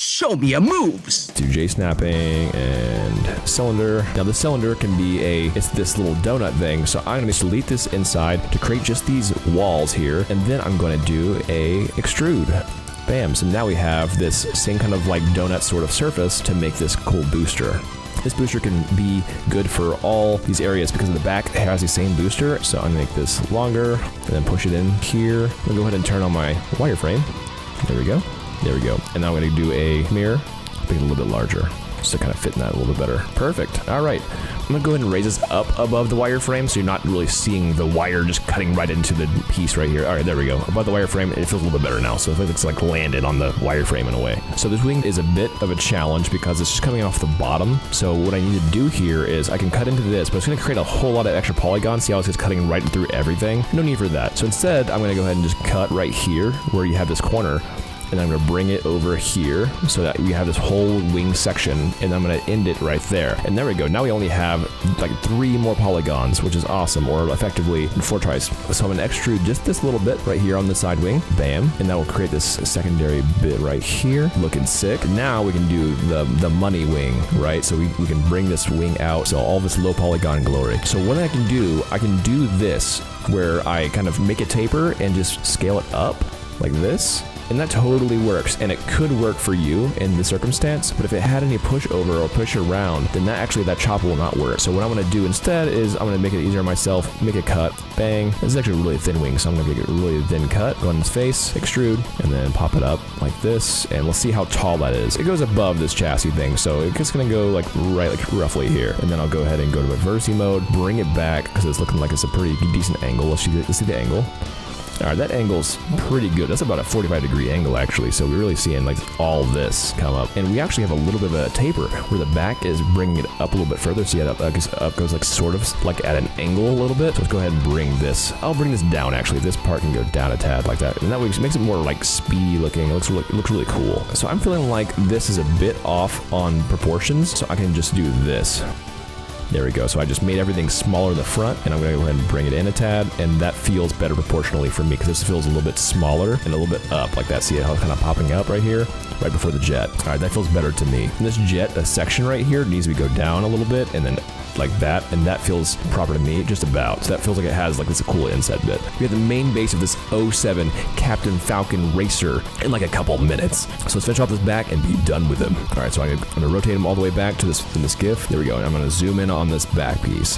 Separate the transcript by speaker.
Speaker 1: Show me your moves.
Speaker 2: Do J snapping and cylinder. Now the cylinder can be it's this little donut thing. So I'm going to delete this inside to create just these walls here. And then I'm going to do a extrude. Bam. So now we have this same kind of like donut sort of surface to make this cool booster. This booster can be good for all these areas because the back has the same booster. So I'm gonna make this longer and then push it in here. I'm gonna go ahead and turn on my wireframe. There we go. There we go. And now I'm gonna do a mirror, make it a little bit larger, just to kind of fit in that a little bit better. Perfect. All right. I'm gonna go ahead and raise this up above the wireframe so you're not really seeing the wire just cutting right into the piece right here. All right, there we go. Above the wireframe, it feels a little bit better now. So it feels like it's like landed on the wireframe in a way. So this wing is a bit of a challenge because it's just coming off the bottom. So what I need to do here is I can cut into this, but it's gonna create a whole lot of extra polygons. See how it's just cutting right through everything? No need for that. So instead, I'm gonna go ahead and just cut right here where you have this corner. And I'm gonna bring it over here so that we have this whole wing section, and I'm gonna end it right there. And there we go. Now we only have like 3 more polygons, which is awesome, or effectively 4 tries. So I'm gonna extrude just this little bit right here on the side wing, bam, and that will create this secondary bit right here, looking sick. Now we can do the money wing, right? So we can bring this wing out, so all this low polygon glory. So what I can do this, where I kind of make a taper and just scale it up like this. And that totally works, and it could work for you in this circumstance, but if it had any push over or push around, then that chop will not work. So what I'm gonna do instead is I'm gonna make it easier on myself, make a cut, bang. This is actually a really thin wing, so I'm gonna make it a really thin cut, go on his face, extrude, and then pop it up like this, and we'll see how tall that is. It goes above this chassis thing, so it's just gonna go like roughly here. And then I'll go ahead and go to adversity mode, bring it back, because it's looking like it's a pretty decent angle. Let's see the angle. All right, that angle's pretty good. That's about a 45-degree angle, actually. So we're really seeing like all this come up. And we actually have a little bit of a taper where the back is bringing it up a little bit further. So yeah, that up goes like sort of like at an angle a little bit. So let's go ahead and bring this. I'll bring this down, actually. This part can go down a tad like that. And that makes it more like speedy looking. It looks really cool. So I'm feeling like this is a bit off on proportions. So I can just do this. There we go. So I just made everything smaller in the front, and I'm gonna go ahead and bring it in a tad, and that feels better proportionally for me because this feels a little bit smaller and a little bit up like that. See how it's kind of popping up right here, right before the jet. All right, that feels better to me. And this jet, the section right here needs to go down a little bit, and then like that, and that feels proper to me, just about. So that feels like it has like this cool inset bit. We have the main base of this 07 Captain Falcon Racer in like a couple minutes. So let's finish off this back and be done with him. All right, so I'm gonna rotate him all the way back to this in this GIF. There we go, and I'm gonna zoom in on this back piece.